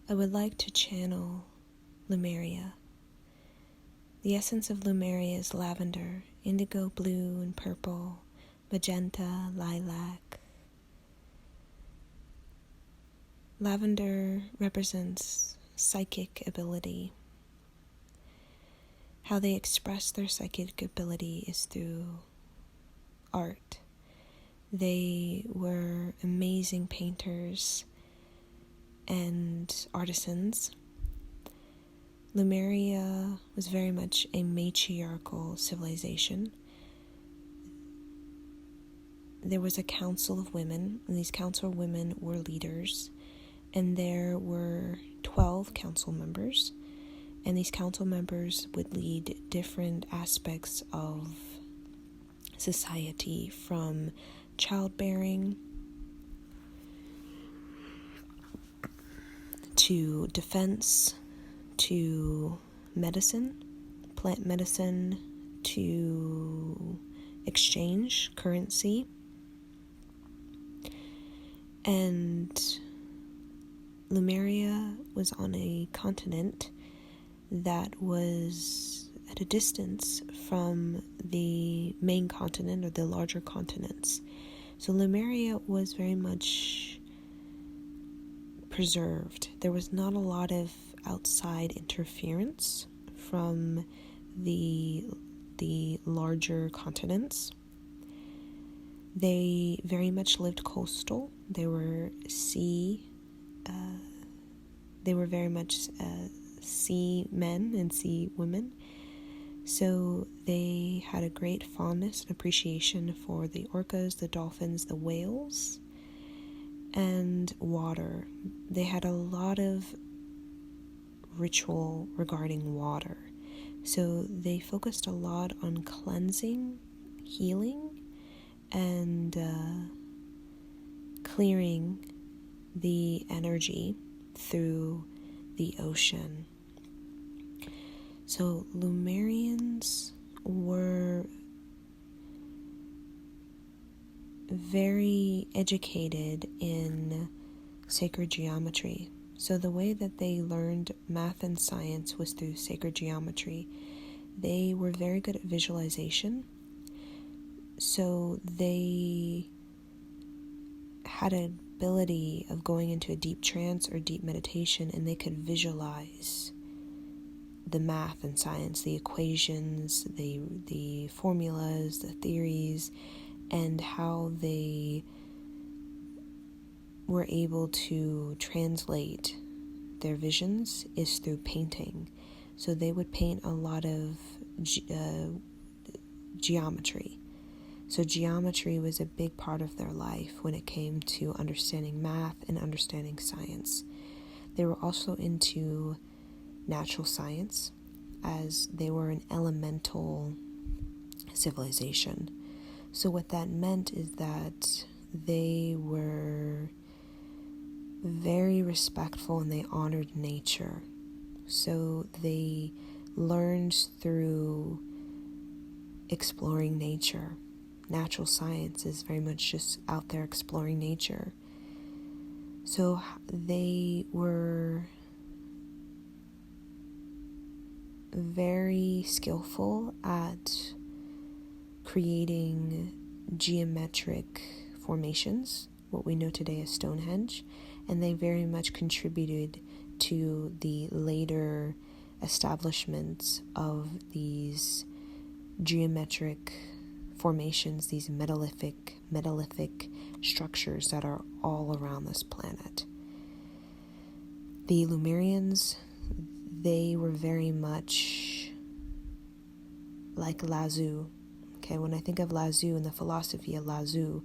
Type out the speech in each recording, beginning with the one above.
I would like to channel LEMURIA. The essence of LEMURIA is lavender, indigo, blue, and purple, magenta, lilac. Lavender represents psychic ability. How they express their psychic ability is through art. They were amazing painters and artisans. LEMURIA was very much a matriarchal civilization. There was a council of women, and these council of women were leaders, and there were 12 council members, and these council members would lead different aspects of society, from childbearing to defense to medicine, plant medicine to exchange currency. And LEMURIA was on a continent that was at a distance from the main continent or the larger continents. So LEMURIA was very much preserved. There was not a lot of outside interference from the larger continents. They very much lived coastal. They were very much sea men and sea women. So they had a great fondness and appreciation for the orcas, the dolphins, the whales, and water. They had a lot of ritual regarding water. So they focused a lot on cleansing, healing, and clearing the energy through the ocean. So LEMURIANS were very educated in sacred geometry. So the way that they learned math and science was through sacred geometry. They were very good at visualization. So they had an ability of going into a deep trance or deep meditation, and they could visualize the math and science, the equations, the formulas, the theories, and how they were able to translate their visions is through painting. So they would paint a lot of geometry. So geometry was a big part of their life when it came to understanding math and understanding science. They were also into natural science, as they were an elemental civilization. So what that meant is that they were very respectful and they honored nature. So they learned through exploring nature. Natural science is very much just out there exploring nature. So they were very skillful at creating geometric formations, what we know today as Stonehenge, and they very much contributed to the later establishments of these geometric formations, these metallithic structures that are all around this planet. The LEMURIANS, they were very much like Lazu. Okay, when I think of Lazu and the philosophy of Lazu,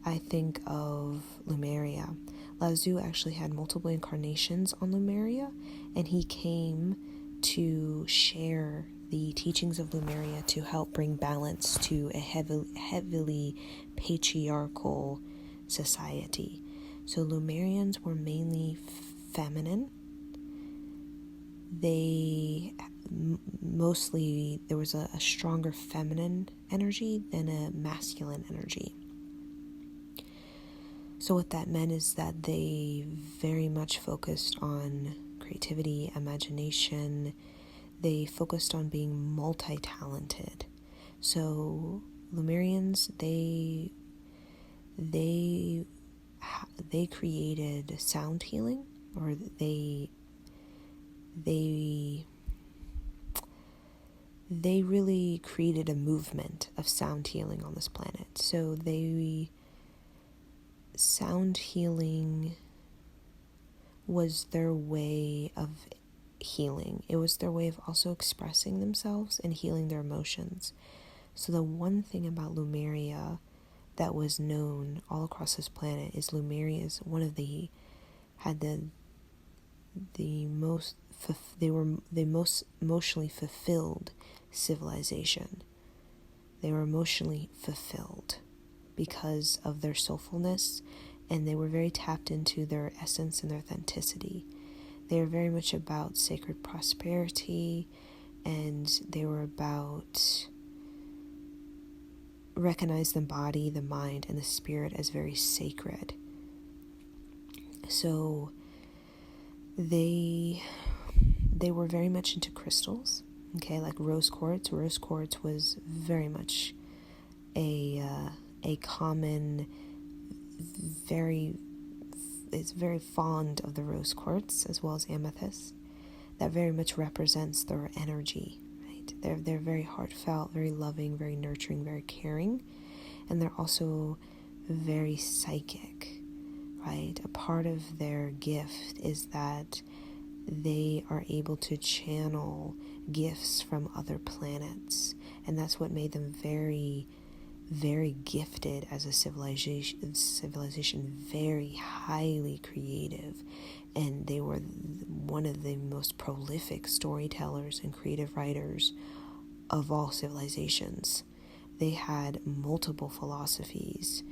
I think of LEMURIA. Lazu actually had multiple incarnations on LEMURIA, and he came to share the teachings of LEMURIA to help bring balance to a heavily patriarchal society. So LEMURIANS were mainly feminine. They mostly, there was a stronger feminine energy than a masculine energy. So what that meant is that they very much focused on creativity, imagination. They focused on being multi-talented. So Lemurians, they created sound healing, or they really created a movement of sound healing on this planet. So sound healing was their way of healing. It was their way of also expressing themselves and healing their emotions. So the one thing about Lemuria that was known all across this planet is Lemuria is had the most emotionally fulfilled civilization. They were emotionally fulfilled because of their soulfulness, and they were very tapped into their essence and their authenticity. They were very much about sacred prosperity, and they were about recognize the body, the mind, and the spirit as very sacred. So they were very much into crystals, okay, like rose quartz. Rose quartz was very much a common, it's very fond of the rose quartz, as well as amethyst. That very much represents their energy, right? They're very heartfelt, very loving, very nurturing, very caring, and they're also very psychic, right? A part of their gift is that they are able to channel gifts from other planets, and that's what made them very, very gifted as a civilization, very highly creative, and they were one of the most prolific storytellers and creative writers of all civilizations. They had multiple philosophies,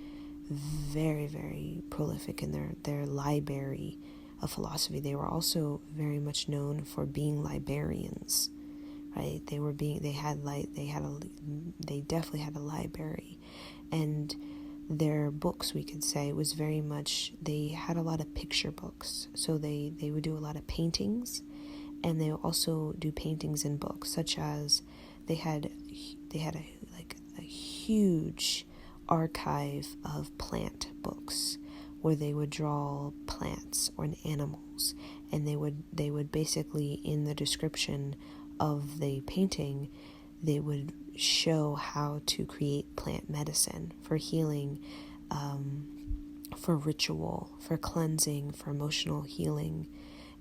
very, very prolific in their library of philosophy. They were also very much known for being librarians, right? They definitely had a library, and their books, we could say, was very much, they had a lot of picture books. So they would do a lot of paintings, and they would also do paintings in books, such as they had a huge archive of plant books where they would draw plants or animals, and they would basically, in the description of the painting, they would show how to create plant medicine for healing, for ritual, for cleansing, for emotional healing,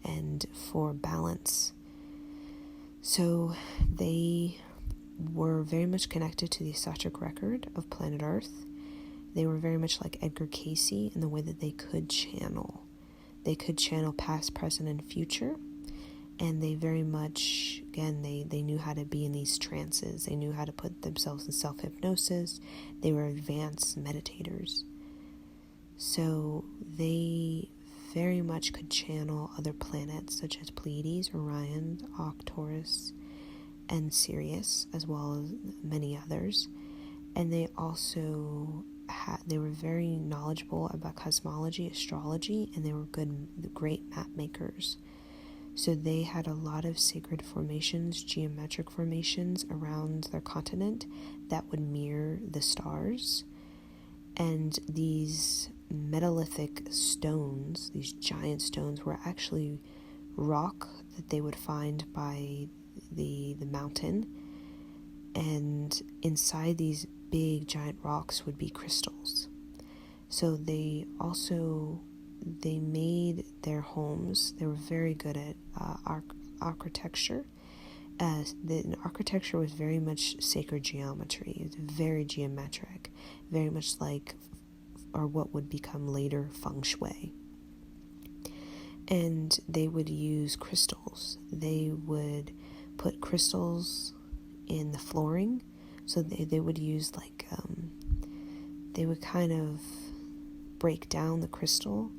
and for balance. So they were very much connected to the Akashic record of planet Earth. They were very much like Edgar Cayce in the way that they could channel. They could channel past, present, and future. And they very much, again, they knew how to be in these trances. They knew how to put themselves in self-hypnosis. They were advanced meditators. So they very much could channel other planets such as Pleiades, Orion, Arcturus, and Sirius, as well as many others. And they also they were very knowledgeable about cosmology, astrology, and they were great map makers. So they had a lot of sacred formations, geometric formations around their continent that would mirror the stars. And these metallithic stones, these giant stones, were actually rock that they would find by the mountain. And inside these big giant rocks would be crystals. So they made their homes. They were very good at architecture. The architecture was very much sacred geometry. It was very geometric, very much like, or what would become later feng shui. And they would use crystals. They would put crystals in the flooring. So they would use they would kind of break down the crystal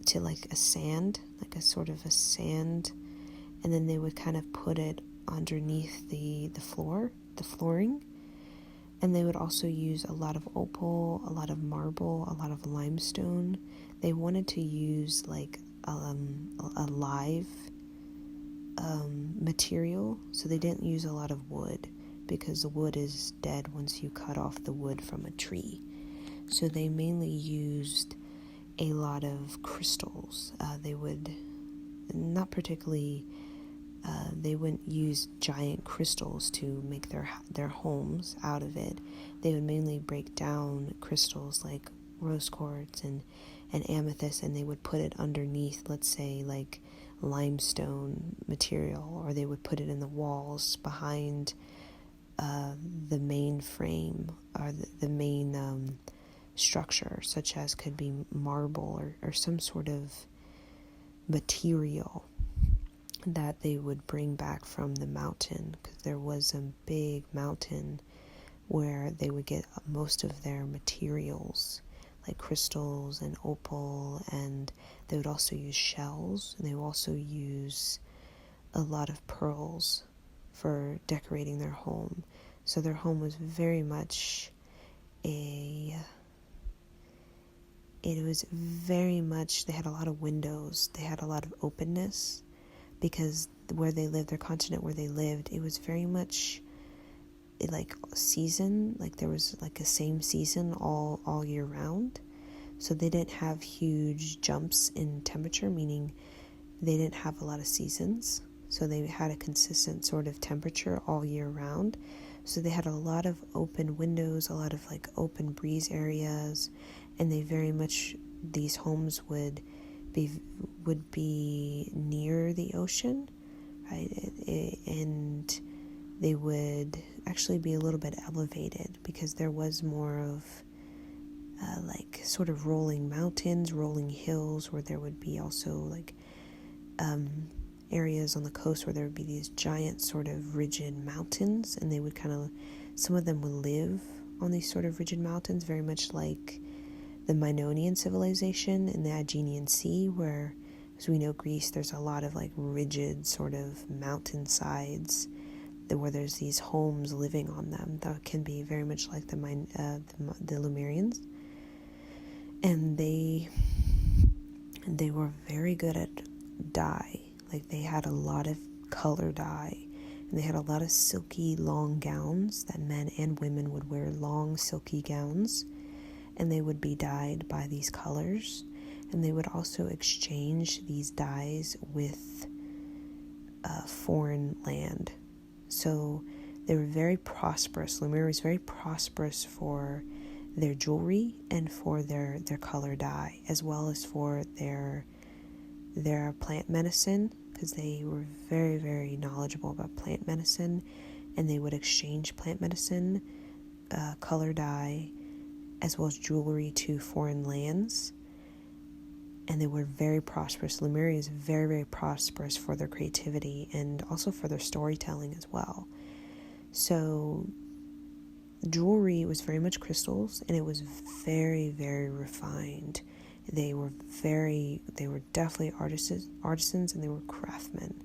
to like a sand, like a sort of a sand, and then they would kind of put it underneath the flooring, And they would also use a lot of opal, a lot of marble, a lot of limestone. They wanted to use like a live material, so they didn't use a lot of wood because the wood is dead once you cut off the wood from a tree. So they mainly used a lot of crystals. They would not particularly they wouldn't use giant crystals to make their homes out of it. They would mainly break down crystals like rose quartz and amethyst, and they would put it underneath, let's say, like limestone material, or they would put it in the walls behind the main frame, or the main structure, such as could be marble or some sort of material that they would bring back from the mountain, because there was a big mountain where they would get most of their materials, like crystals and opal, and they would also use shells, and they would also use a lot of pearls for decorating their home. So their home was very much they had a lot of windows, they had a lot of openness, because where they lived, their continent where they lived, it was very much like season, like there was like a same season all year round. So they didn't have huge jumps in temperature, meaning they didn't have a lot of seasons. So they had a consistent sort of temperature all year round. So they had a lot of open windows, a lot of like open breeze areas, and these homes would be near the ocean, right? And they would actually be a little bit elevated, because there was more of like sort of rolling mountains, rolling hills, where there would be also like areas on the coast where there would be these giant sort of rigid mountains, and they would some of them would live on these sort of rigid mountains, very much like the Minoan civilization in the Aegean Sea, where, as we know, Greece, there's a lot of like rigid sort of mountain sides where there's these homes living on them that can be very much like the Lemurians. And they were very good at dye. Like they had a lot of color dye, and they had a lot of silky long gowns that men and women would wear, long silky gowns, and they would be dyed by these colors. And they would also exchange these dyes with foreign land. So they were very prosperous. Lemuria was very prosperous for their jewelry and for their color dye, as well as for their plant medicine, because they were very, very knowledgeable about plant medicine, and they would exchange plant medicine, color dye, as well as jewelry to foreign lands. And they were very prosperous. Lemuria is very, very prosperous for their creativity and also for their storytelling as well. So jewelry was very much crystals, and it was very, very refined. They were definitely artisans, and they were craftsmen.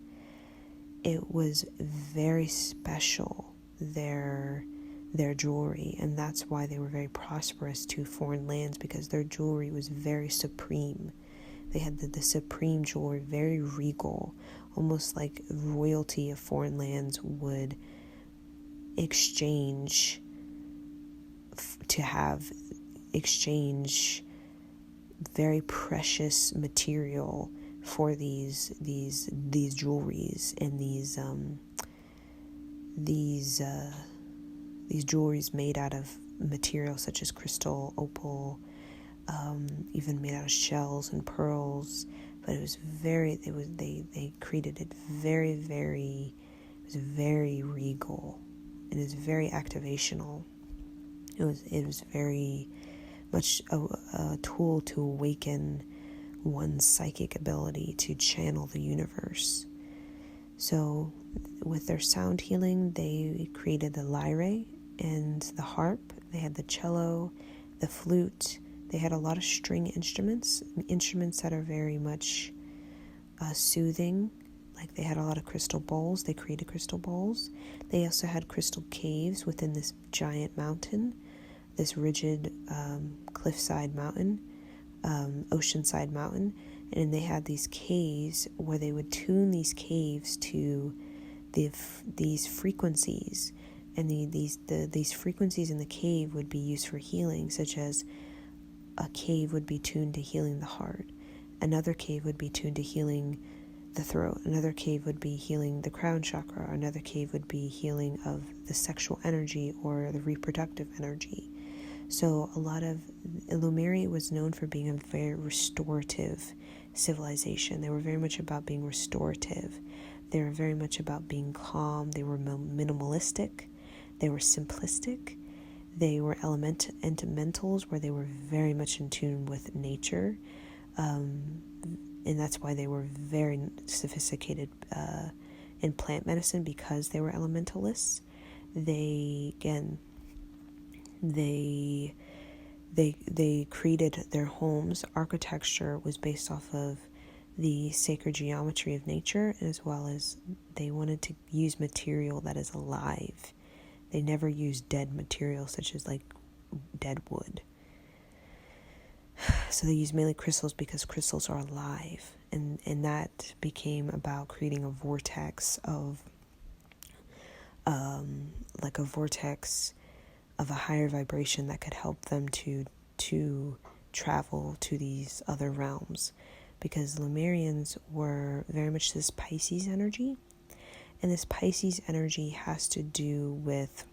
It was very special, their jewelry, and that's why they were very prosperous to foreign lands, because their jewelry was very supreme. They had the supreme jewelry, very regal, almost like royalty of foreign lands would exchange very precious material for these jewelries, and these jewelries made out of materials such as crystal, opal, even made out of shells and pearls. But they created it very, very, it was very regal. It is very activational. It was very much a tool to awaken one's psychic ability to channel the universe. So with their sound healing, they created the lyre and the harp. They had the cello, the flute. They had a lot of string instruments that are very much soothing, Like they had a lot of crystal bowls. They created crystal bowls. They also had crystal caves within this giant mountain, this rigid cliffside mountain, oceanside mountain. And they had these caves where they would tune these caves to these frequencies. And these frequencies in the cave would be used for healing, such as a cave would be tuned to healing the heart. Another cave would be tuned to healing the throat. Another cave would be healing the crown chakra. Another cave would be healing of the sexual energy or the reproductive energy. So a lot of Lemuria was known for being a very restorative civilization. They were very much about being restorative. They were very much about being calm. They were minimalistic. They were simplistic. They were elementals, where they were very much in tune with nature. And that's why they were very sophisticated in plant medicine, because they were elementalists. They created their homes. Architecture was based off of the sacred geometry of nature, as well as they wanted to use material that is alive. They never used dead material, such as like dead wood. So they used mainly crystals because crystals are alive, and that became about creating a vortex of a vortex of a higher vibration that could help them to travel to these other realms, because Lemurians were very much this Pisces energy, and this Pisces energy has to do with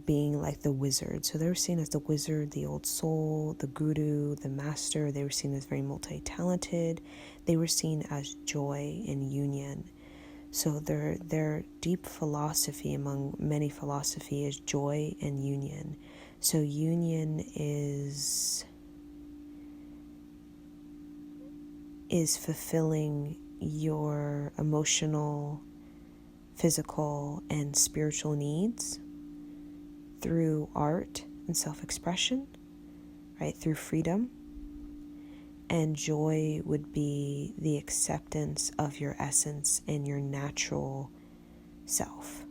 being like the wizard. So they were seen as the wizard, the old soul, the guru, the master. They were seen as very multi-talented. They were seen as joy and union. So their deep philosophy, among many philosophy, is joy and union. So union is fulfilling your emotional, physical, and spiritual needs through art and self-expression, right? Through freedom. And joy would be the acceptance of your essence and your natural self.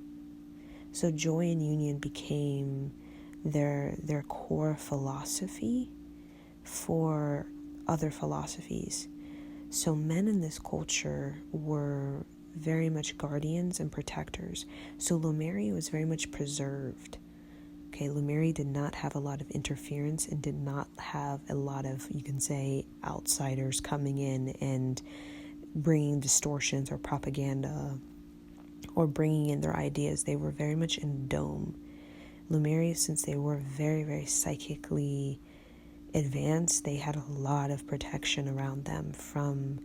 So joy and union became their core philosophy for other philosophies. So men in this culture were very much guardians and protectors. So Lemuria was very much preserved. Okay, Lemuria did not have a lot of interference and did not have a lot of, you can say, outsiders coming in and bringing distortions or propaganda or bringing in their ideas. They were very much in dome. Lemuria, since they were very, very psychically advanced, they had a lot of protection around them from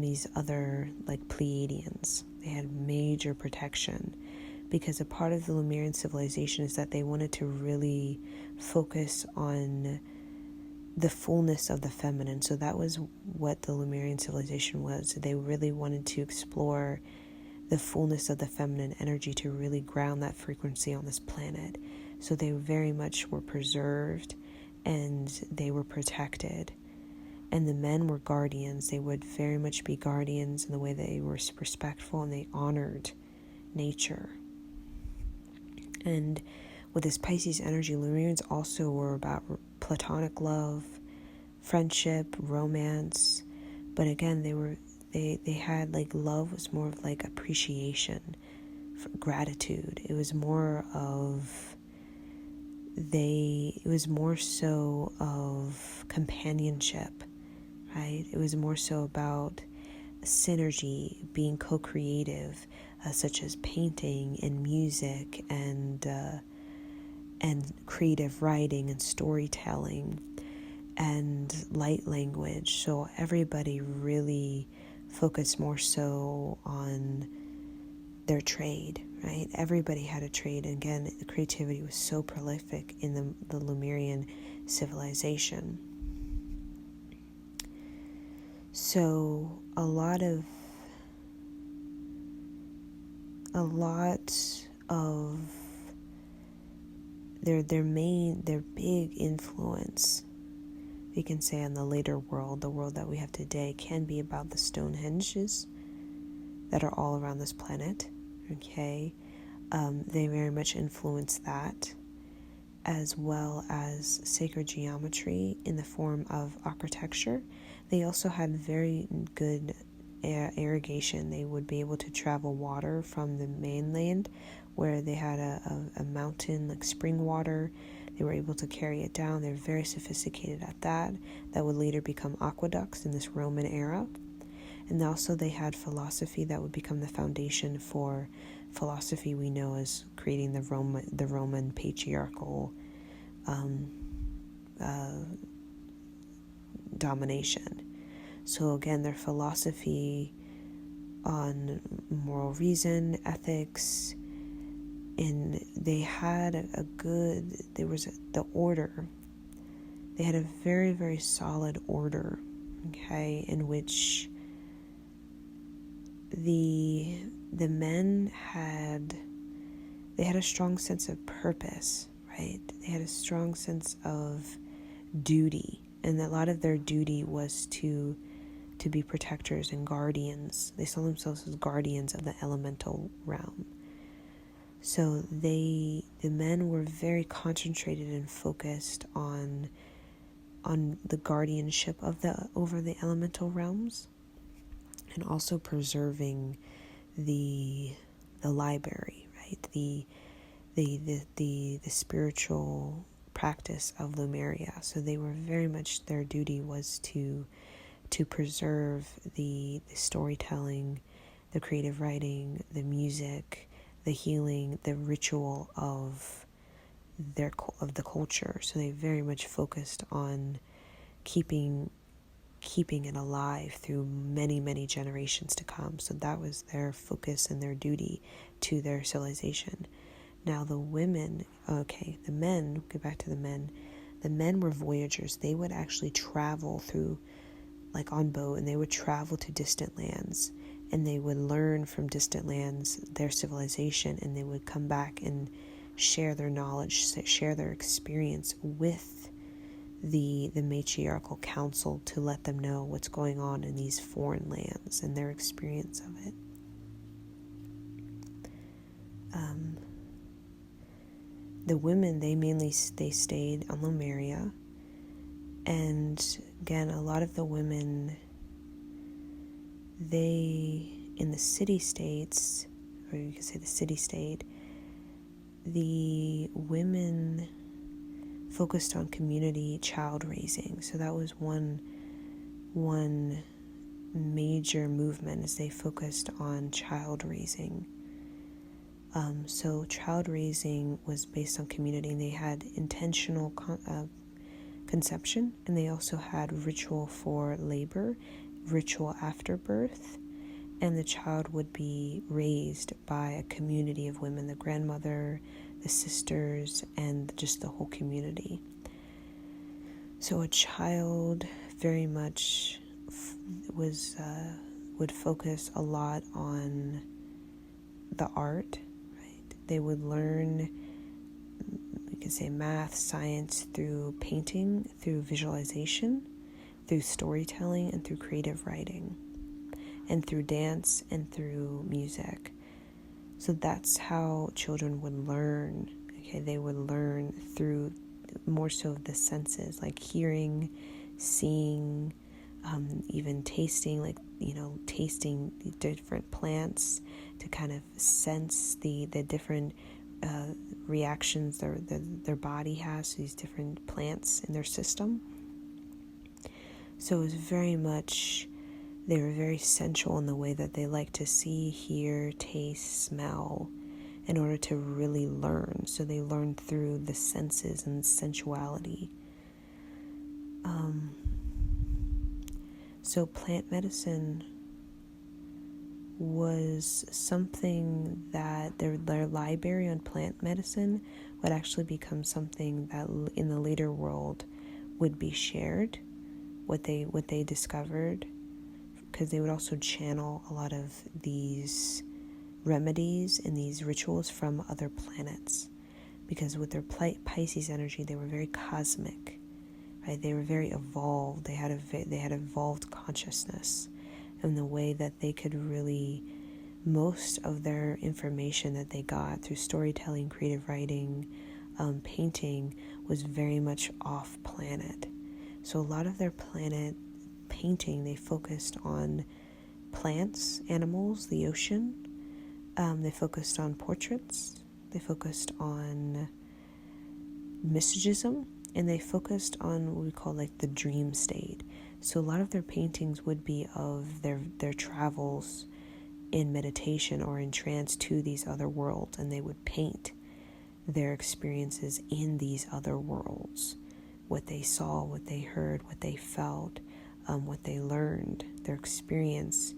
these other like Pleiadians. They had major protection, because a part of the Lemurian civilization is that they wanted to really focus on the fullness of the feminine. So that was what the Lemurian civilization was. They really wanted to explore the fullness of the feminine energy to really ground that frequency on this planet. So they very much were preserved and they were protected. And the men were guardians. They would very much be guardians in the way they were respectful and they honored nature. And with this Pisces energy, Lemurians also were about platonic love, friendship, romance. But again, they had like love was more of like appreciation, gratitude. It was more so of companionship. Right? It was more so about synergy, being co-creative, such as painting and music and creative writing and storytelling and light language. So everybody really focused more so on their trade, right? Everybody had a trade. And again, the creativity was so prolific in the Lemurian civilization. So a lot of their big influence, we can say, on the later world, the world that we have today, can be about the Stonehenges that are all around this planet. Okay, they very much influence that, as well as sacred geometry in the form of architecture. They also had very good irrigation. They would be able to travel water from the mainland, where they had a mountain, like spring water. They were able to carry it down. They're very sophisticated at that. That would later become aqueducts in this Roman era. And also they had philosophy that would become the foundation for philosophy we know as creating the Roman patriarchal domination. So again, their philosophy on moral reason, ethics, and they had the order. They had a very, very solid order, okay, in which the men had a strong sense of purpose, right? They had a strong sense of duty, and a lot of their duty was to be protectors and guardians. They saw themselves as guardians of the elemental realm. So the men were very concentrated and focused on the guardianship over the elemental realms, and also preserving the library, right? The spiritual practice of Lemuria. So they were very much, their duty was to preserve the storytelling, the creative writing, the music, the healing, the ritual of the culture. So they very much focused on keeping it alive through many, many generations to come. So that was their focus and their duty to their civilization. Now the men, get back to the men. The men were voyagers. They would actually travel through, like on boat, and they would travel to distant lands, and they would learn from distant lands their civilization, and they would come back and share their knowledge, share their experience with the matriarchal council, to let them know what's going on in these foreign lands and their experience of it. The women, they stayed on Lemuria, and again, a lot of the women, in the city-states, or you could say the city-state, the women focused on community child raising. So that was one major movement, as they focused on child raising. So child raising was based on community, and they had intentional conception, and they also had ritual for labor, ritual after birth, and the child would be raised by a community of women, the grandmother, the sisters, and just the whole community. So a child very much would focus a lot on the art, right? They would learn, we could say, math, science through painting, through visualization, through storytelling, and through creative writing, and through dance and through music. So that's how children would learn. Okay, they would learn through more so the senses, like hearing, seeing, even tasting, tasting different plants to kind of sense the different reactions their body has to these different plants in their system. So it was very much, they were very sensual in the way that they like to see, hear, taste, smell, in order to really learn. So they learned through the senses and sensuality. So plant medicine was something that their library on plant medicine would actually become something that in the later world would be shared, what they discovered, because they would also channel a lot of these remedies and these rituals from other planets. because with their Pisces energy, they were very cosmic, right? They were very evolved. They had evolved consciousness, and the way that they could really, most of their information that they got through storytelling, creative writing, painting, was very much off planet. So a lot of their planet painting, they focused on plants, animals, the ocean. They focused on portraits. They focused on mysticism, and they focused on what we call like the dream state. So a lot of their paintings would be of their travels in meditation or in trance to these other worlds, and they would paint their experiences in these other worlds, what they saw, what they heard, what they felt, what they learned, their experience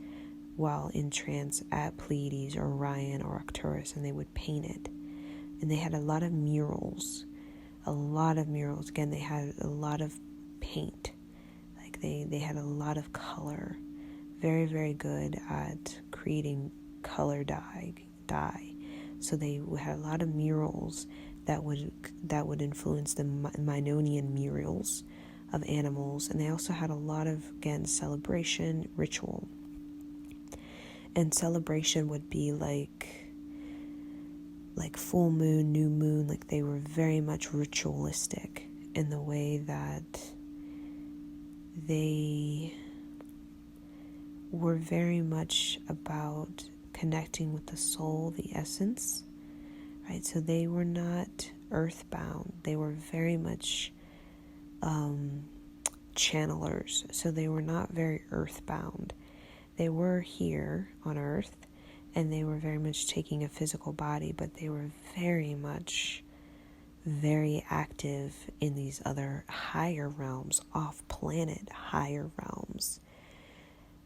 while in trance at Pleiades or Orion or Arcturus, and they would paint it. And they had a lot of murals. Again, they had a lot of paint. Like they had a lot of color. Very, very good at creating color dye. So they had a lot of murals that would influence the Minoan murals of animals, and they also had a lot of, again, celebration, ritual. And celebration would be like full moon, new moon. Like they were very much ritualistic in the way that they were very much about connecting with the soul, the essence, right? So they were not earthbound. They were very much channelers. So they were not very earthbound. They were here on earth, and they were very much taking a physical body, but they were very much very active in these other higher realms, off-planet higher realms.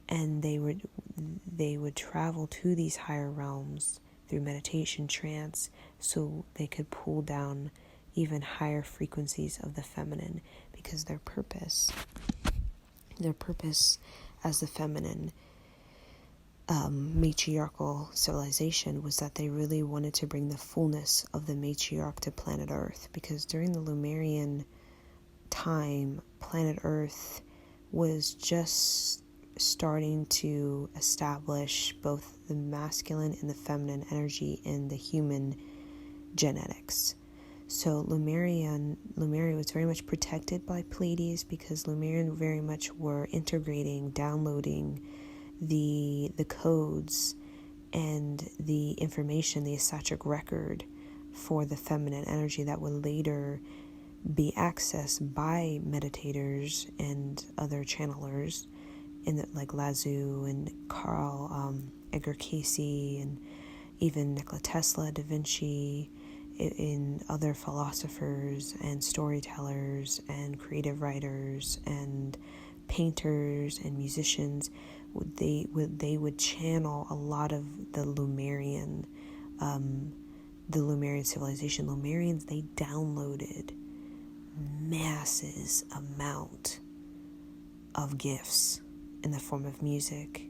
And they would travel to these higher realms through meditation, trance, so they could pull down even higher frequencies of the feminine, because their purpose as the feminine matriarchal civilization was that they really wanted to bring the fullness of the matriarch to planet Earth, because during the Lemurian time, planet Earth was just starting to establish both the masculine and the feminine energy in the human genetics. So Lemuria was very much protected by Pleiades, because Lemurian very much were integrating, downloading the codes and the information, the Akashic record for the feminine energy that would later be accessed by meditators and other channelers, like Lazu and Carl Edgar Casey, and even Nikola Tesla, Da Vinci, in other philosophers and storytellers and creative writers and painters and musicians. They would channel a lot of the Lemurian civilization. Lemurians, they downloaded masses amount of gifts in the form of music,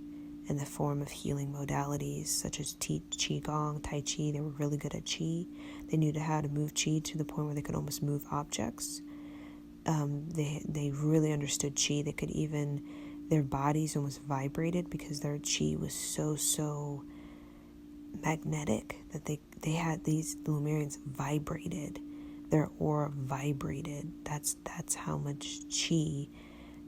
in the form of healing modalities such as Qigong, Tai Chi. They were really good at Qi. They knew how to move Qi to the point where they could almost move objects. They really understood Qi. They could even, their bodies almost vibrated because their Qi was so magnetic that they had these Lemurians vibrated. Their aura vibrated. That's how much Qi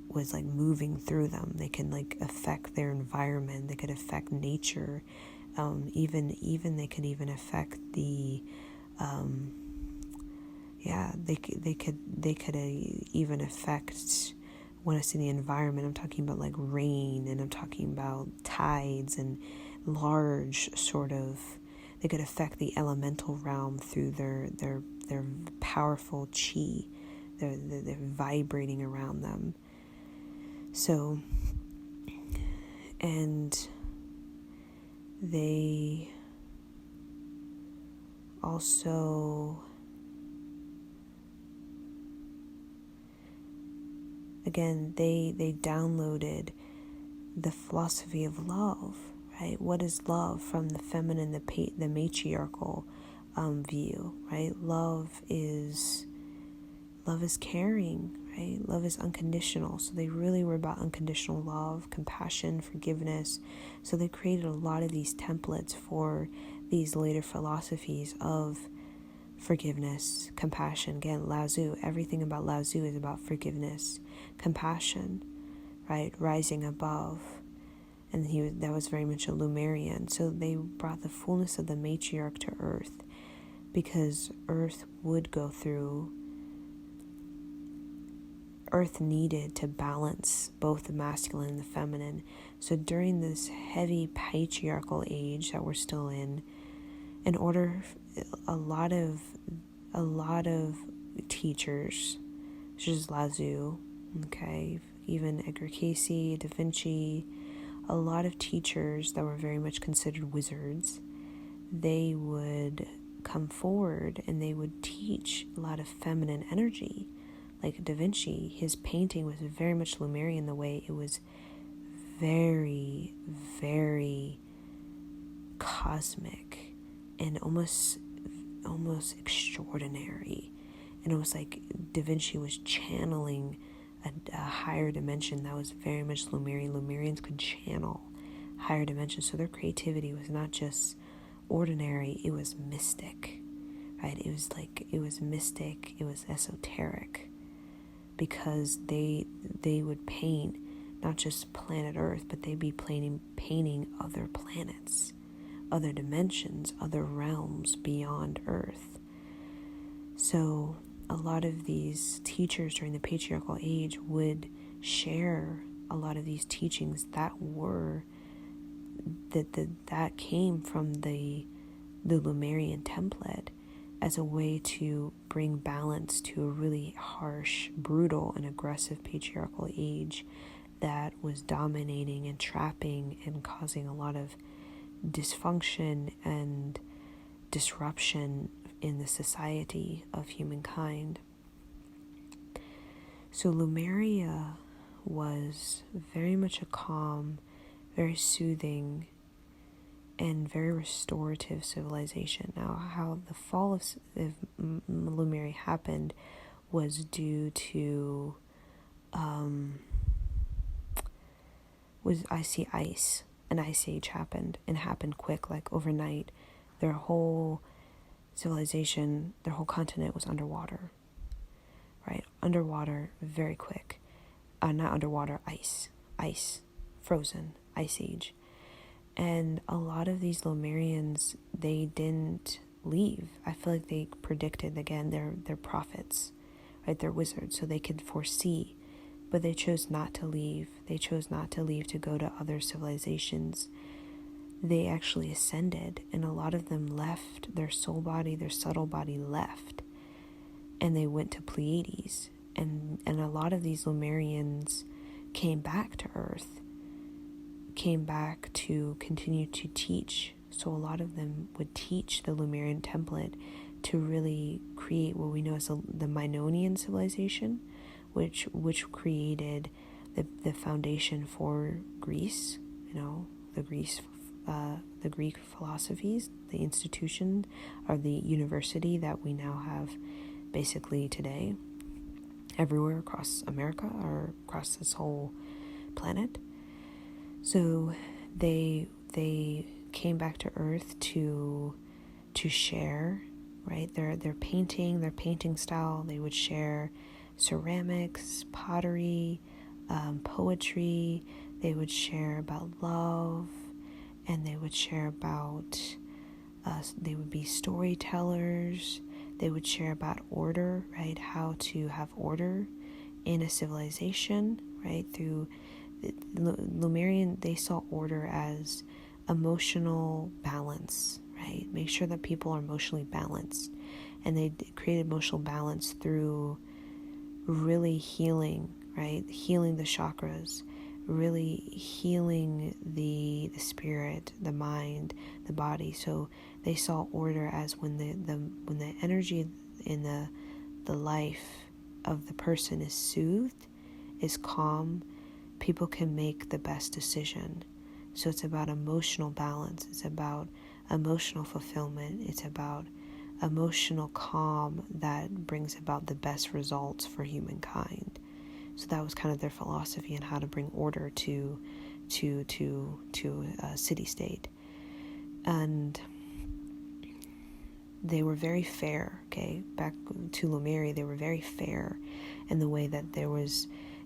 was like moving through them. They can like affect their environment. They could affect nature. Even they could even affect the they could even affect, when I say the environment, I'm talking about like rain, and I'm talking about tides and large sort of, they could affect the elemental realm through their powerful chi. They're vibrating around them. So, and they also, again, they downloaded the philosophy of love, right? What is love from the feminine, the matriarchal view, right? Love is caring, right? Love is unconditional. So they really were about unconditional love, compassion, forgiveness. So they created a lot of these templates for these later philosophies of forgiveness, compassion. Again, Lao Tzu, everything about Lao Tzu is about forgiveness, compassion, right? Rising above. And that was very much a Lemurian. So they brought the fullness of the matriarch to Earth, because Earth needed to balance both the masculine and the feminine. So during this heavy patriarchal age that we're still in order, a lot of teachers, such as Lao Tzu, okay, even Edgar Cayce, Da Vinci, a lot of teachers that were very much considered wizards, they would come forward and they would teach a lot of feminine energy. Like Da Vinci, his painting was very much Lemurian, the way it was very, very cosmic and almost extraordinary. And it was like Da Vinci was channeling a higher dimension that was very much Lemurian. Lemurians could channel higher dimensions, so their creativity was not just ordinary, it was mystic, right? It was mystic, it was esoteric, because they would paint not just planet Earth, but they'd be painting other planets, other dimensions, other realms beyond Earth. So a lot of these teachers during the patriarchal age would share a lot of these teachings that came from the Lemurian template, as a way to bring balance to a really harsh, brutal, and aggressive patriarchal age that was dominating and trapping and causing a lot of dysfunction and disruption in the society of humankind. So Lemuria was very much a calm, very soothing, and very restorative civilization. Now, how the fall of Lemuria happened was due to ice. An ice age happened, and happened quick, like overnight. Their whole civilization, their whole continent was underwater, right? Underwater, very quick. Not underwater, ice, frozen, ice age. And a lot of these Lemurians, they didn't leave. I feel like they predicted, again, they're prophets, right? They're wizards, so they could foresee, but they chose not to leave. They chose not to leave to go to other civilizations. They actually ascended, and a lot of them left their soul body, their subtle body left, and they went to Pleiades. And a lot of these Lemurians came back to Earth, came back to continue to teach. So a lot of them would teach the Lemurian template to really create what we know as the Minoan civilization, which created the foundation for Greece, the Greek philosophies, the institution, or the university that we now have basically today everywhere across America or across this whole planet. So they came back to Earth to share, right? Their painting style. They would share ceramics, pottery, poetry. They would share about love, and they would share about they would be storytellers. They would share about order, right? How to have order in a civilization, right? Through Lemurian, they saw order as emotional balance, right? Make sure that people are emotionally balanced. And they created emotional balance through really healing, right? Healing the chakras, really healing the spirit, the mind, the body. So they saw order as when the energy in the life of the person is soothed, is calm, people can make the best decision. So it's about emotional balance. It's about emotional fulfillment. It's about emotional calm that brings about the best results for humankind. So that was kind of their philosophy on how to bring order to a city-state. And they were very fair, okay? Back to Lemuria, they were very fair in the way that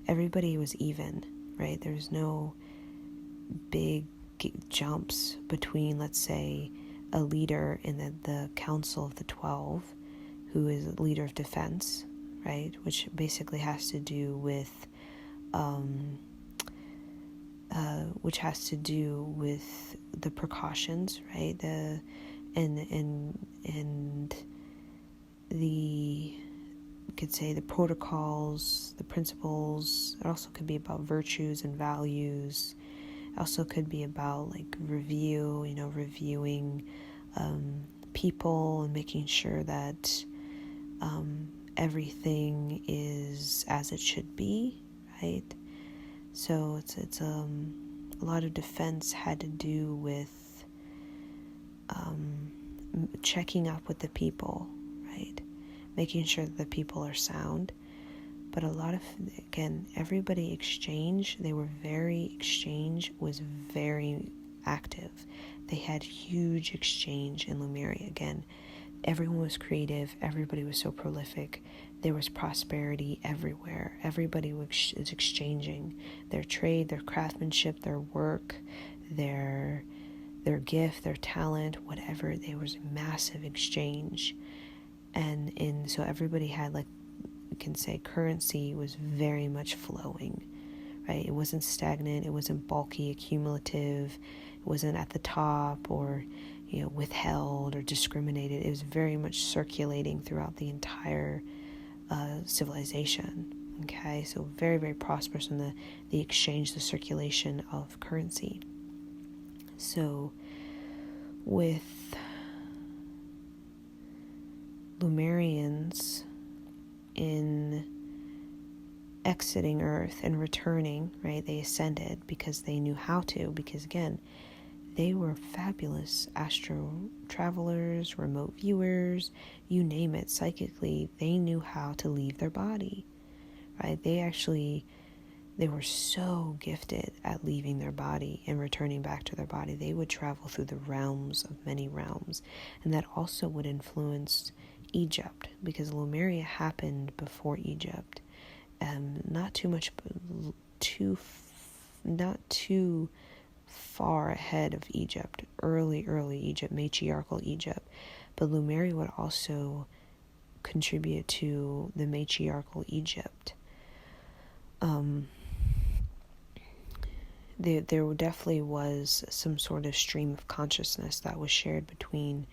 everybody was even, right? There was no big jumps between, let's say, a leader in the Council of the 12, who is a leader of defense, right? Which basically has to do with the precautions, right? And the, you could say, the protocols, the principles. It also could be about virtues and values. It also could be about like reviewing people and making sure that everything is as it should be, right? So it's a lot of defense had to do with checking up with the people, right? Making sure that the people are sound. But everybody exchange was very active. They had huge exchange in Lemuria. Again, everyone was creative. Everybody was so prolific. There was prosperity everywhere. Everybody was exchanging their trade, their craftsmanship, their work, their gift, their talent, whatever. There was a massive exchange. So everybody had, like, you can say, currency was very much flowing, right? It wasn't stagnant. It wasn't bulky, accumulative. It wasn't at the top or, withheld or discriminated. It was very much circulating throughout the entire civilization. Okay, so very, very prosperous in the exchange, the circulation of currency. So with Lemurians in exiting Earth and returning, right? They ascended because they knew how to, because again, they were fabulous astro travelers, remote viewers, you name it, psychically. They knew how to leave their body, right? They were so gifted at leaving their body and returning back to their body. They would travel through the realms of many realms, and that also would influence Egypt, because Lemuria happened before Egypt. Not too far ahead of Egypt, early Egypt, matriarchal Egypt. But Lemuria would also contribute to the matriarchal Egypt. There definitely was some sort of stream of consciousness that was shared between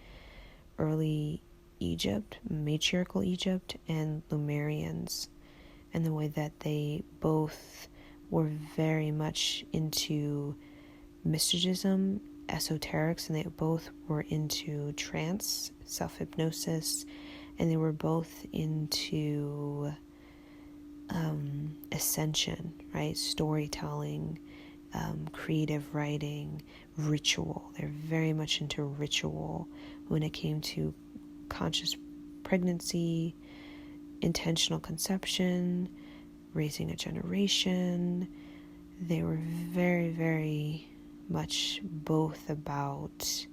early Egypt, matriarchal Egypt, and Lemurians, and the way that they both were very much into mysticism, esoterics, and they both were into trance, self-hypnosis, and they were both into ascension, right? Storytelling, creative writing, ritual. They're very much into ritual when it came to conscious pregnancy, intentional conception, raising a generation. They were very, very much both about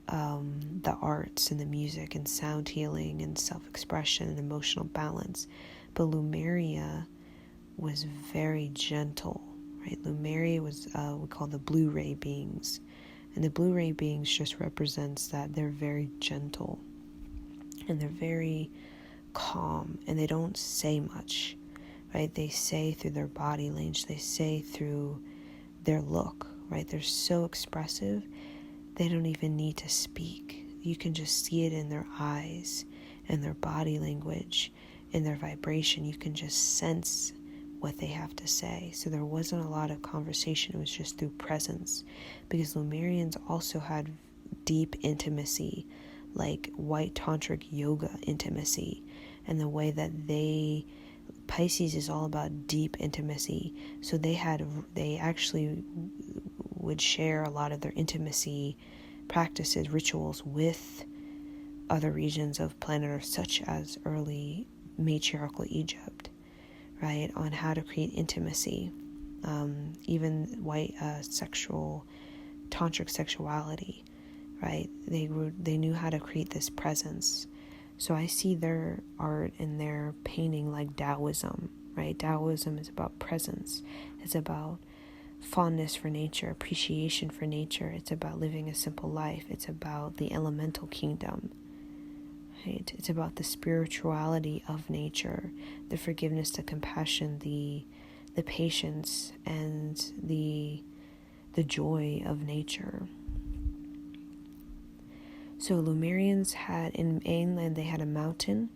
the arts and the music and sound healing and self-expression and emotional balance. But Lemuria was very gentle, right? Lemuria was we call the blue ray beings, and the blue ray beings just represents that they're very gentle and they're very calm, and they don't say much, right? They say through their body language, they say through their look, right? They're so expressive, they don't even need to speak. You can just see it in their eyes and their body language, in their vibration. You can just sense what they have to say. So there wasn't a lot of conversation. It was just through presence, because Lemurians also had deep intimacy, like white tantric yoga intimacy, and the way that Pisces is all about deep intimacy. So they actually would share a lot of their intimacy practices, rituals with other regions of planet Earth, such as early matriarchal Egypt, right, on how to create intimacy, even white sexual tantric sexuality, right? They knew how to create this presence. So I see their art and their painting like Taoism, right? Taoism is about presence. It's about fondness for nature, appreciation for nature. It's about living a simple life. It's about the elemental kingdom, right? It's about the spirituality of nature, the forgiveness, the compassion, the patience, and the joy of nature. So Lemurians had, in mainland, they had a mountain,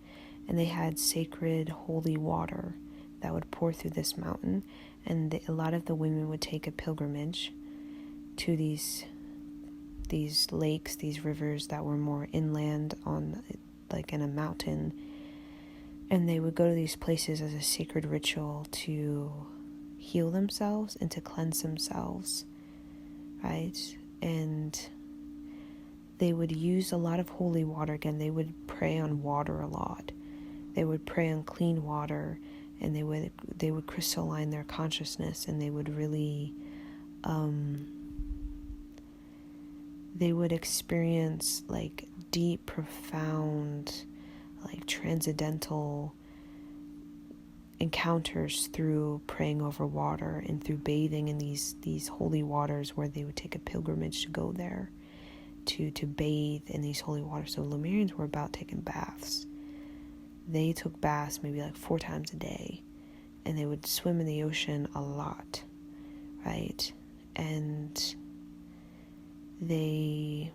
and they had sacred holy water that would pour through this mountain, and a lot of the women would take a pilgrimage to these lakes, these rivers that were more inland, on like in a mountain, and they would go to these places as a sacred ritual to heal themselves and to cleanse themselves, right? And they would use a lot of holy water. Again, they would pray on water a lot. They would pray on clean water, and they would crystalline their consciousness, and they would really they would experience like deep, profound, like transcendental encounters through praying over water and through bathing in these holy waters, where they would take a pilgrimage to go there to bathe in these holy waters. So Lemurians were about taking baths. They took baths maybe like 4 times a day, and they would swim in the ocean a lot, right? And they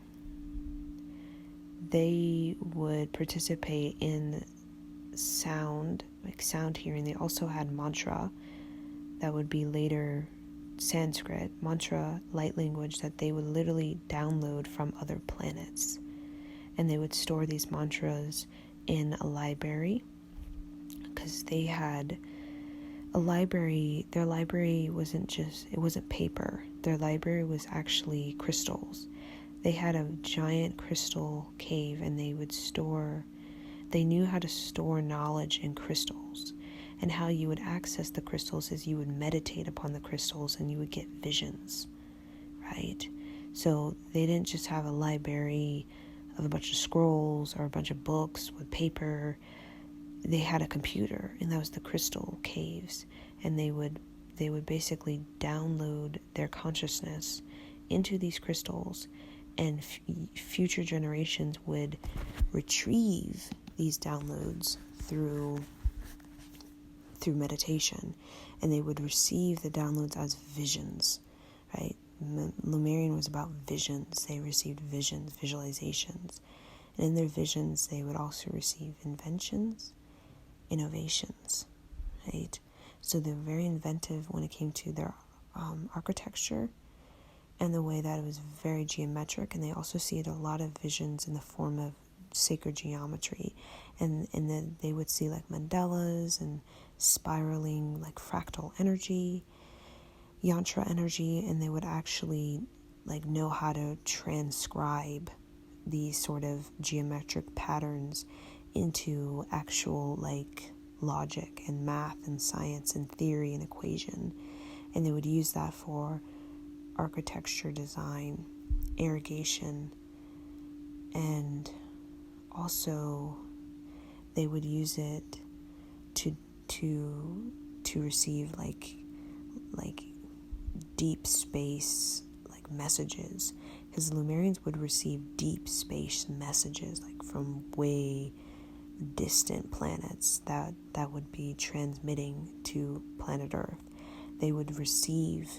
would participate in sound, like sound hearing. They also had mantra, that would be later Sanskrit, mantra, light language, that they would literally download from other planets. And they would store these mantras in a library, because they had a library. Their library wasn't paper. Their library was actually crystals. They had a giant crystal cave, and they knew how to store knowledge in crystals. And how you would access the crystals is you would meditate upon the crystals, and you would get visions, right? So they didn't just have a library of a bunch of scrolls or a bunch of books with paper. They had a computer, and that was the crystal caves. And they would basically download their consciousness into these crystals, and future generations would retrieve these downloads through meditation, and they would receive the downloads as visions, right? Lemurian was about visions. They received visions, visualizations, and in their visions they would also receive inventions, innovations, right? So they're very inventive when it came to their architecture, and the way that it was very geometric. And they also see a lot of visions in the form of sacred geometry, and then they would see like mandalas and spiraling like fractal energy, yantra energy, and they would actually like know how to transcribe these sort of geometric patterns into actual like logic and math and science and theory and equation. And they would use that for architecture, design, irrigation, and also they would use it to receive like deep space like messages, because the Lemurians would receive deep space messages like from way distant planets that would be transmitting to planet Earth. They would receive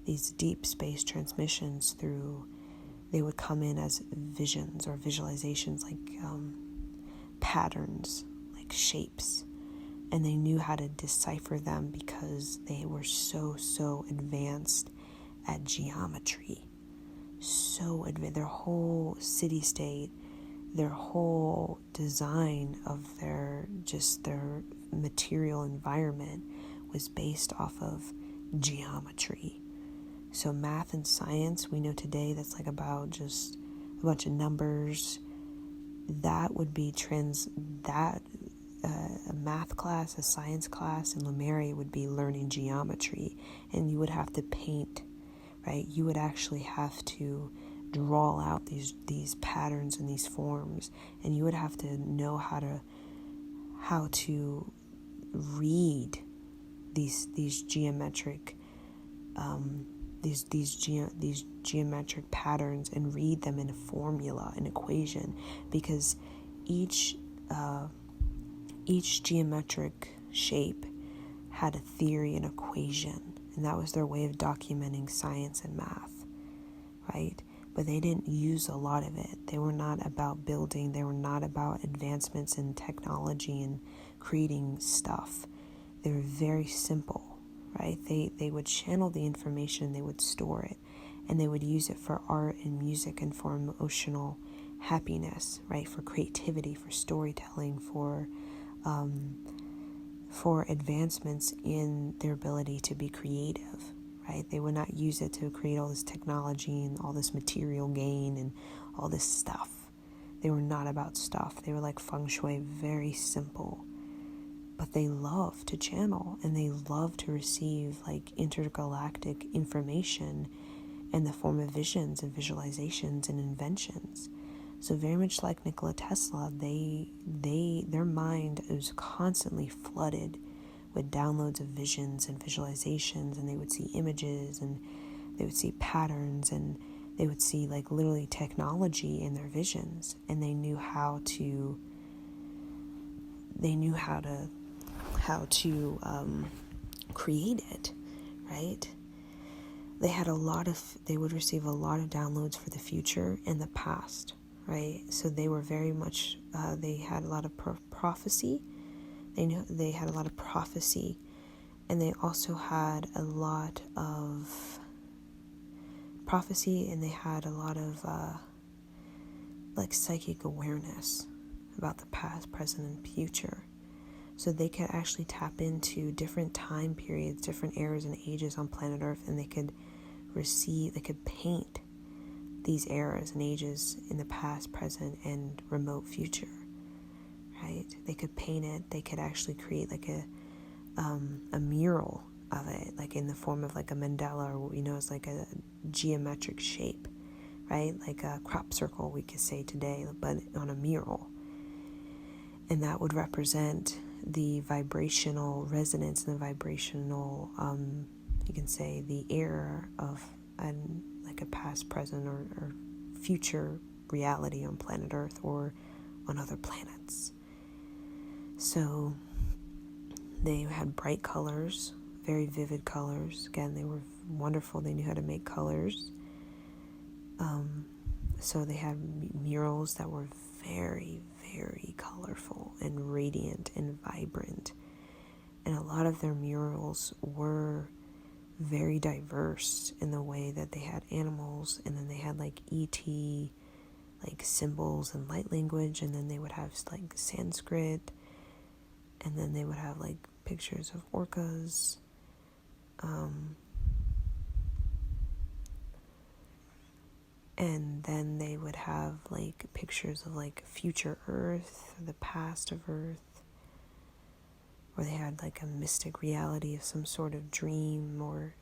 these deep space transmissions they would come in as visions or visualizations, like patterns, like shapes, and they knew how to decipher them because they were so advanced at geometry. So advanced. Their whole city-state, their whole design of their material environment was based off of geometry. So math and science, we know today that's like about just a bunch of numbers, that would be a math class, a science class in Lemuria would be learning geometry, and you would have to paint, right? You would actually have to draw out these patterns and these forms, and you would have to know how to read these geometric these geometric patterns and read them in a formula, an equation, because each geometric shape had a theory and equation, and that was their way of documenting science and math, right? But they didn't use a lot of it. They were not about building. They were not about advancements in technology and creating stuff. They were very simple, right? They would channel the information, they would store it, and they would use it for art and music and for emotional happiness, right? For creativity, for storytelling, for advancements in their ability to be creative, right? They would not use it to create all this technology and all this material gain and all this stuff. They were not about stuff. They were like feng shui, very simple. But they love to channel, and they love to receive like intergalactic information in the form of visions and visualizations and inventions. So very much like Nikola Tesla, their mind is constantly flooded with downloads of visions and visualizations, and they would see images, and they would see patterns, and they would see like literally technology in their visions, and they knew how to create it, right? They would receive a lot of downloads for the future and the past, right? So they were very much, they had a lot of prophecy. They had a lot of prophecy, and they also had a lot of prophecy, and they had a lot of like psychic awareness about the past, present, and future. So they could actually tap into different time periods, different eras and ages on planet Earth, and they could paint these eras and ages in the past, present, and remote future, right? They could paint it. They could actually create like a mural of it, like in the form of like a mandala, or what we know as like a geometric shape, right? Like a crop circle, we could say today, but on a mural. And that would represent the vibrational resonance and the vibrational, you can say, the era of like a past, present, or future reality on planet Earth or on other planets. So they had bright colors, very vivid colors. Again, they were wonderful. They knew how to make colors. So they had murals that were very, very colorful and radiant and vibrant. And a lot of their murals were very diverse in the way that they had animals, and then they had like ET, like symbols and light language, and then they would have like Sanskrit, and then they would have like pictures of orcas, and then they would have like pictures of like future Earth, or the past of Earth, or they had like a mystic reality of some sort of dream or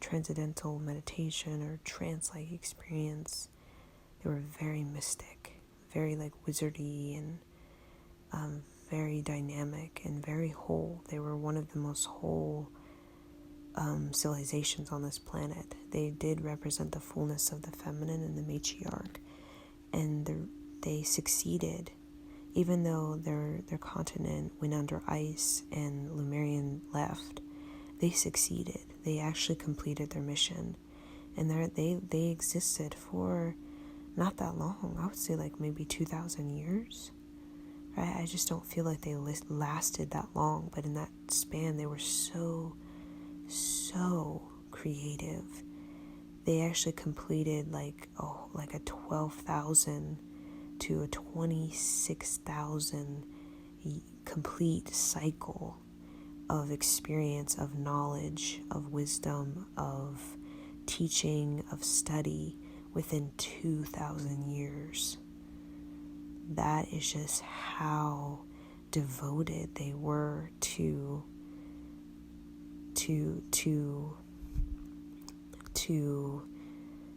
transcendental meditation or trance-like experience. They were very mystic, very like wizardy, and very dynamic and very whole. They were one of the most whole civilizations on this planet. They did represent the fullness of the feminine and the matriarch, and they succeeded. Even though their continent went under ice and Lemurian left, they succeeded. They actually completed their mission, and they existed for not that long. I would say like maybe 2,000 years. Right? I just don't feel like they lasted that long, but in that span, they were so creative. They actually completed like a 12,000 to a 26,000 complete cycle of experience, of knowledge, of wisdom, of teaching, of study within 2,000 years. that is just how devoted they were to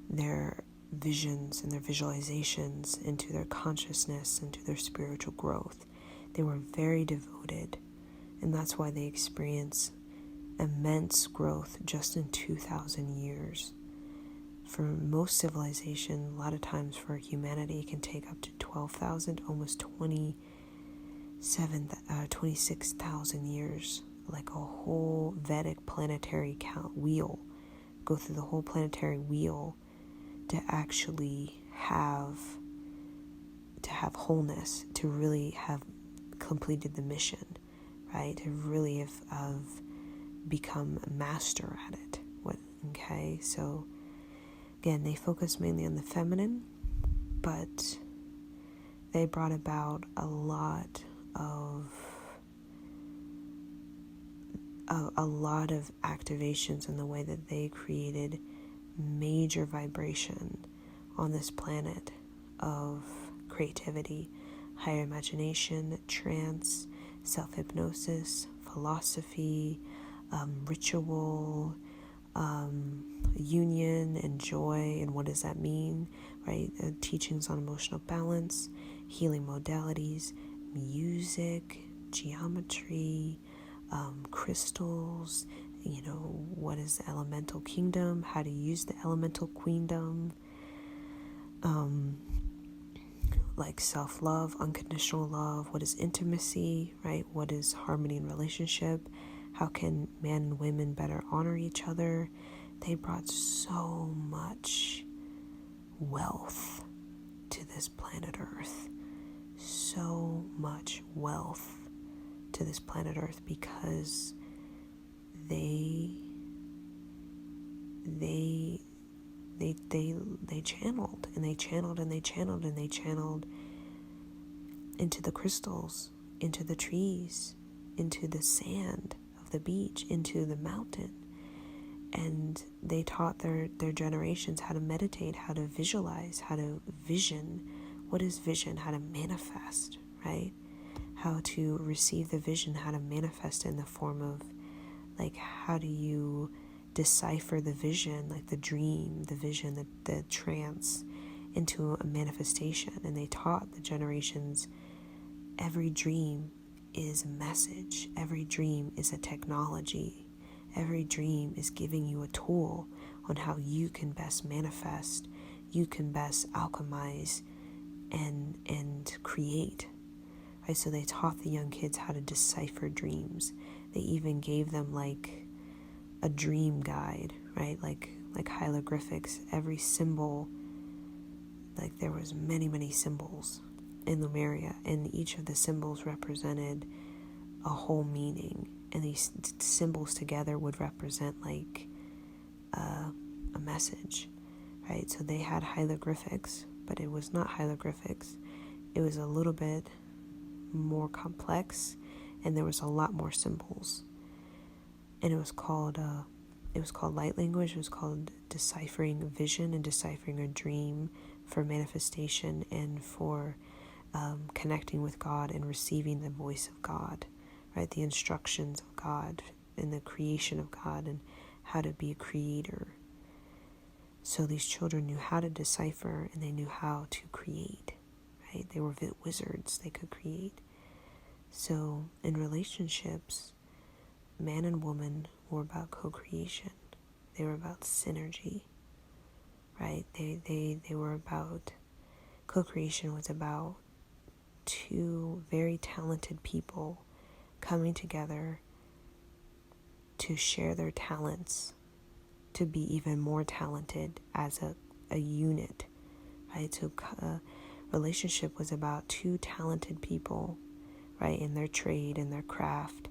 their visions and their visualizations, into their consciousness, into their spiritual growth. They were very devoted, and that's why they experience immense growth just in 2,000 years. For most civilization, a lot of times for humanity, it can take up to 12,000, almost 26,000 years, like a whole Vedic planetary wheel, go through the whole planetary wheel to actually have wholeness, to really have completed the mission, right? To really have become a master at it. Okay, so again, they focus mainly on the feminine, but they brought about a lot of activations in the way that they created major vibration on this planet of creativity, higher imagination, trance, self-hypnosis, philosophy, ritual, union and joy, and what does that mean, right? Teachings on emotional balance, healing modalities, music, geometry, crystals, what is the elemental kingdom, how to use the elemental queendom, like self-love, unconditional love, what is intimacy, right? What is harmony in relationship? How can men and women better honor each other? They brought so much wealth to this planet Earth. So much wealth to this planet Earth because they channeled and they channeled and they channeled and they channeled into the crystals, into the trees, into the sand of the beach, into the mountain. And they taught their generations how to meditate, how to visualize, how to vision. What is vision? How to manifest, right? How to receive the vision, how to manifest in the form of, like, how do you decipher the vision, like the dream, the vision, the trance, into a manifestation. And they taught the generations, every dream is a message, every dream is a technology, every dream is giving you a tool on how you can best manifest, you can best alchemize and create. Right? So they taught the young kids how to decipher dreams. They even gave them like a dream guide, right? Like hieroglyphics, every symbol, like there was many symbols in Lemuria, and each of the symbols represented a whole meaning, and these symbols together would represent like a message, right? So they had hieroglyphics, but it was not hieroglyphics. It was a little bit more complex, and there was a lot more symbols. And it was called light language. It was called deciphering a vision and deciphering a dream for manifestation and for connecting with God and receiving the voice of God, right? The instructions of God and the creation of God and how to be a creator. So these children knew how to decipher and they knew how to create, right? They were wizards. They could create. So in relationships, man and woman were about co-creation. They were about synergy, right? They were about, co-creation was about two very talented people coming together to share their talents, to be even more talented as a unit, right? So relationship was about two talented people, right, in their trade, in their craft.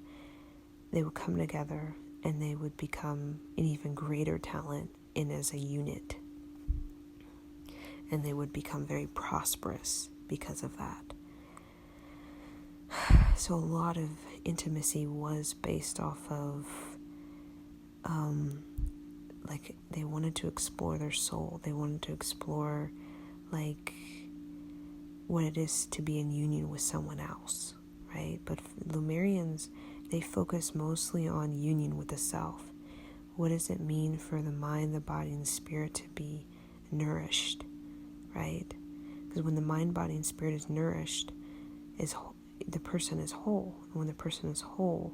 They would come together and they would become an even greater talent in as a unit. And they would become very prosperous because of that. So a lot of intimacy was based off of, like, they wanted to explore their soul. They wanted to explore, like, what it is to be in union with someone else, right? But Lemurians, they focus mostly on union with the self. What does it mean for the mind, the body, and the spirit to be nourished, right? Because when the mind, body, and spirit is nourished, the person is whole. And when the person is whole,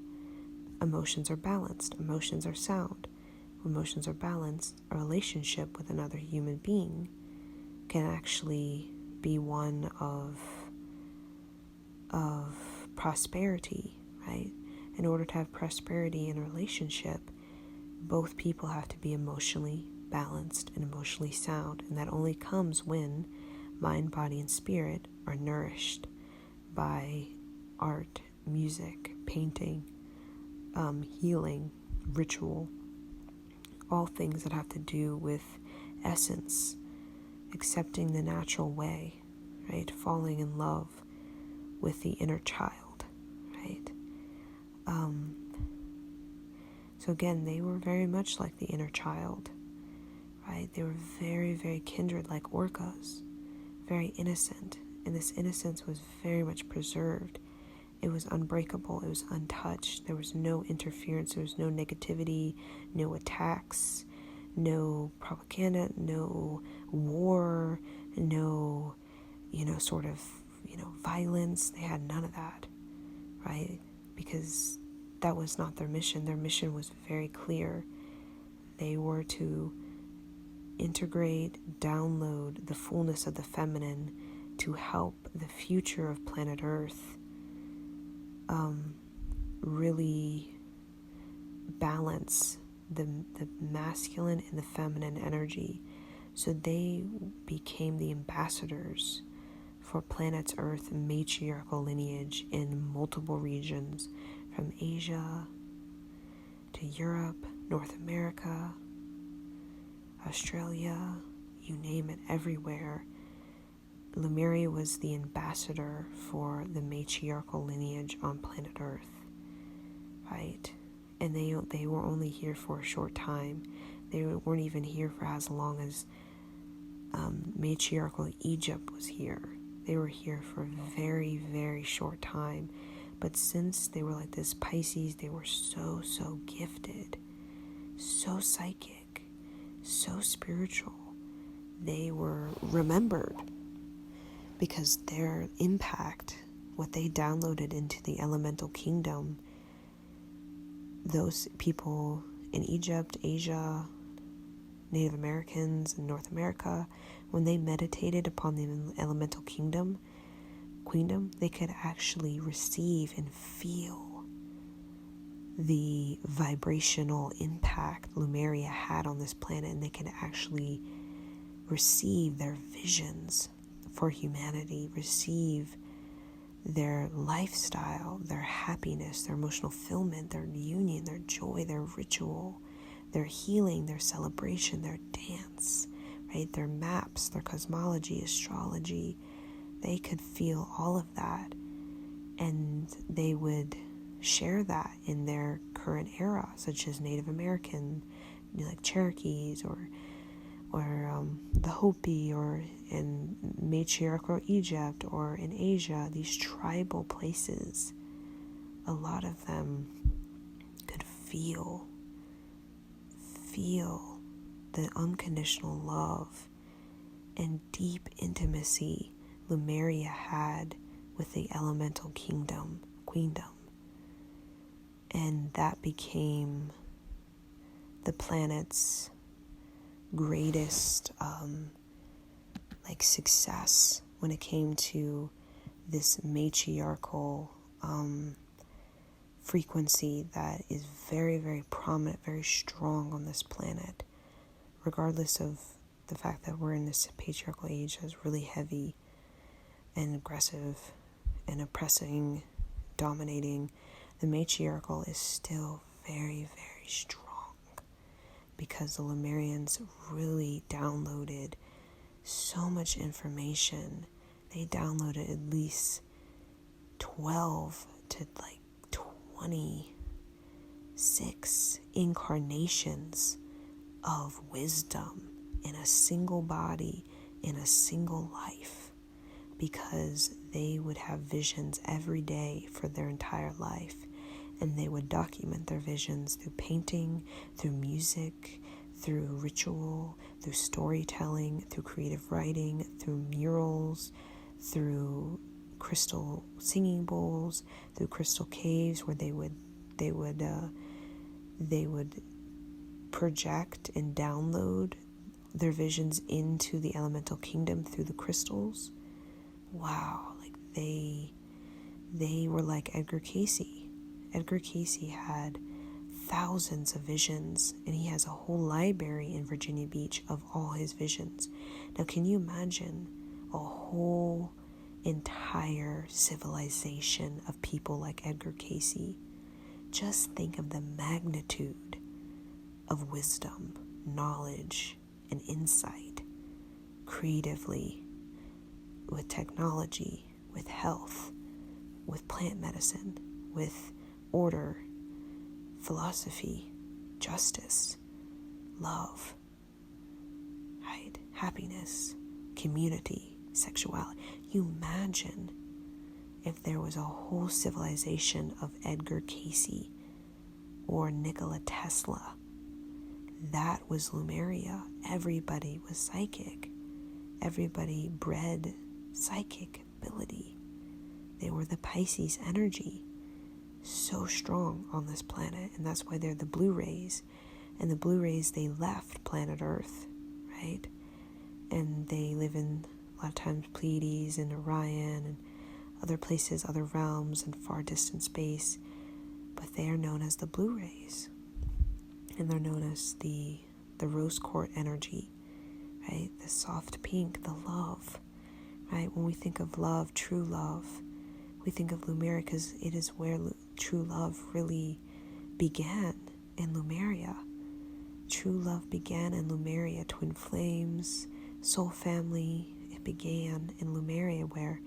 emotions are balanced, emotions are sound. When emotions are balanced, a relationship with another human being can actually be one of prosperity, right? In order to have prosperity in a relationship, both people have to be emotionally balanced and emotionally sound, and that only comes when mind, body, and spirit are nourished by art, music, painting, healing, ritual, all things that have to do with essence, accepting the natural way, right? Falling in love with the inner child, right? So again, they were very much like the inner child, right? They were very, very kindred, like orcas, very innocent, and this innocence was very much preserved. It was unbreakable, it was untouched, there was no interference, there was no negativity, no attacks, no propaganda, no war, no, violence. They had none of that, right? Because that was not their mission. Their mission was very clear. They were to integrate, download the fullness of the feminine to help the future of planet Earth really balance the masculine and the feminine energy. So they became the ambassadors for planet Earth matriarchal lineage in multiple regions, from Asia to Europe, North America, Australia, you name it, everywhere. Lemuria was the ambassador for the matriarchal lineage on planet Earth, right? And they were only here for a short time. They weren't even here for as long as matriarchal Egypt was here. They were here for a very, very short time. But since they were like this Pisces, they were so gifted, so psychic, so spiritual. They were remembered because their impact, what they downloaded into the elemental kingdom, those people in Egypt, Asia, Native Americans in North America, when they meditated upon the elemental queendom, they could actually receive and feel the vibrational impact Lemuria had on this planet, and they could actually receive their visions for humanity, receive their lifestyle, their happiness, their emotional fulfillment, their union, their joy, their ritual, their healing, their celebration, their dance, right? Their maps, their cosmology, astrology. They could feel all of that, and they would share that in their current era, such as Native American, like Cherokees, or the Hopi, or in matriarchal Egypt, or in Asia, these tribal places. A lot of them could feel the unconditional love and deep intimacy Lemuria had with the elemental queendom. And that became the planet's greatest success when it came to this matriarchal frequency that is very, very prominent, very strong on this planet, regardless of the fact that we're in this patriarchal age that's really heavy and aggressive and oppressing, dominating. The matriarchal is still very, very strong because the Lemurians really downloaded so much information. They downloaded at least 12 to 26 incarnations of wisdom in a single body, in a single life, because they would have visions every day for their entire life, and they would document their visions through painting, through music, through ritual, through storytelling, through creative writing, through murals, through crystal singing bowls, through crystal caves where they would project and download their visions into the elemental kingdom through the crystals. Wow, like they were like Edgar Cayce. Edgar Cayce had thousands of visions, and he has a whole library in Virginia Beach of all his visions. Now, can you imagine a whole entire civilization of people like Edgar Cayce? Just think of the magnitude of wisdom, knowledge, and insight creatively, with technology, with health, with plant medicine, with order, philosophy, justice, love, right? Happiness, community, sexuality. You imagine if there was a whole civilization of Edgar Cayce or Nikola Tesla. That was Lemuria. Everybody was psychic. Everybody bred psychic ability. They were the Pisces energy, so strong on this planet, and that's why they're the blue rays. And the blue rays, they left planet Earth, right? And they live in, a lot of times, Pleiades and Orion and other places, other realms and far distant space, but they are known as the blue rays, and they're known as the rose quartz energy, right? The soft pink, the love, right? When we think of love, true love, we think of Lemuria because it is where true love really began, in Lemuria. True love began in Lemuria, twin flames, soul family. It began in Lemuria, where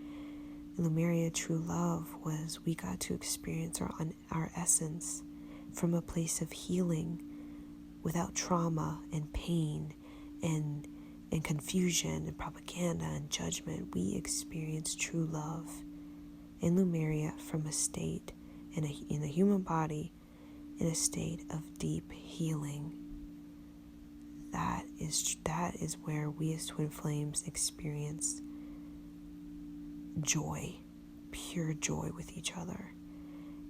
in Lemuria, true love was we got to experience our essence from a place of healing without trauma and pain and confusion and propaganda and judgment. We experienced true love in Lemuria from a state in the human body, in a state of deep healing. That is where we as twin flames experience joy, pure joy with each other.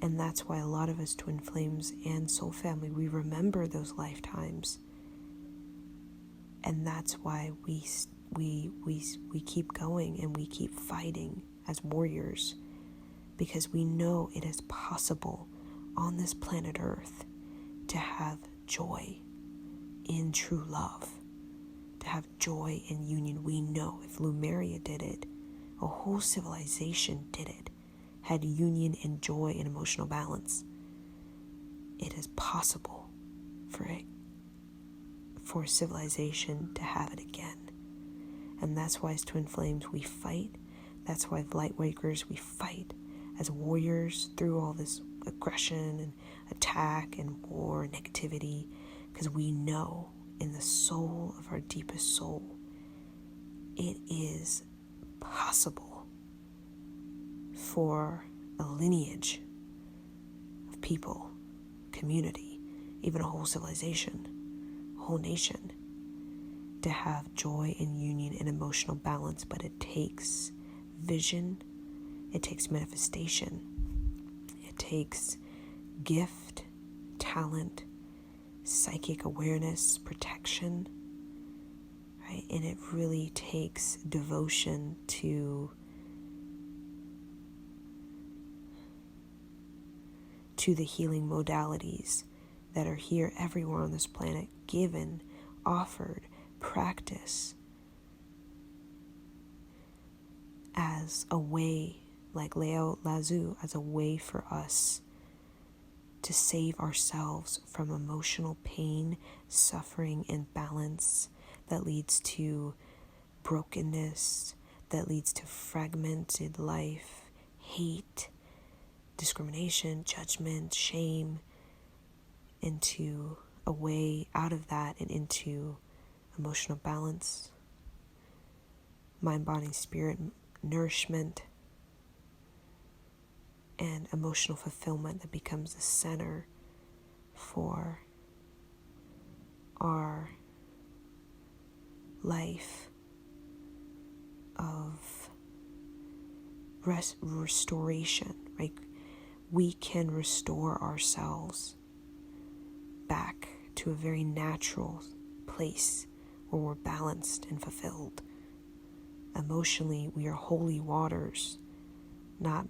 And that's why a lot of us twin flames and soul family, we remember those lifetimes. And that's why we keep going and we keep fighting as warriors, because we know it is possible on this planet Earth to have joy in true love, to have joy in union. We know if Lemuria did it, a whole civilization did it, had union and joy and emotional balance. It is possible for a civilization to have it again. And that's why as twin flames we fight. That's why as light wakers we fight as warriors through all this aggression and attack and war and negativity, because we know in the soul of our deepest soul it is possible for a lineage of people, community, even a whole civilization, a whole nation, to have joy and union and emotional balance. But it takes vision, it takes manifestation, it takes gift, talent, psychic awareness, protection, right? And it really takes devotion to the healing modalities that are here everywhere on this planet, given, offered, practice as a way, like Lao Tzu, as a way for us to save ourselves from emotional pain, suffering, imbalance that leads to brokenness, that leads to fragmented life, hate, discrimination, judgment, shame, into a way out of that and into emotional balance, mind, body, spirit, nourishment and emotional fulfillment that becomes the center for our life of restoration, right? We can restore ourselves back to a very natural place where we're balanced and fulfilled. Emotionally, we are holy waters, not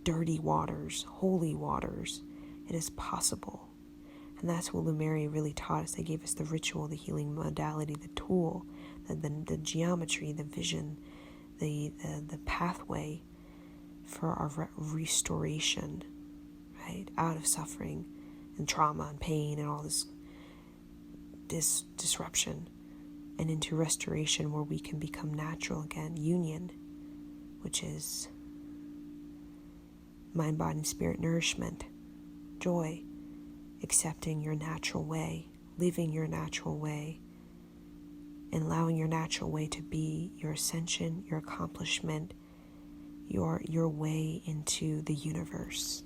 dirty waters, holy waters. It is possible. And that's what LEMURIA really taught us. They gave us the ritual, the healing modality, the tool, the geometry, the vision, the pathway for our restoration, right? Out of suffering and trauma and pain and all this disruption, and into restoration where we can become natural again, union, which is mind, body, and spirit nourishment, joy, accepting your natural way, living your natural way, and allowing your natural way to be your ascension, your accomplishment, your way into the universe.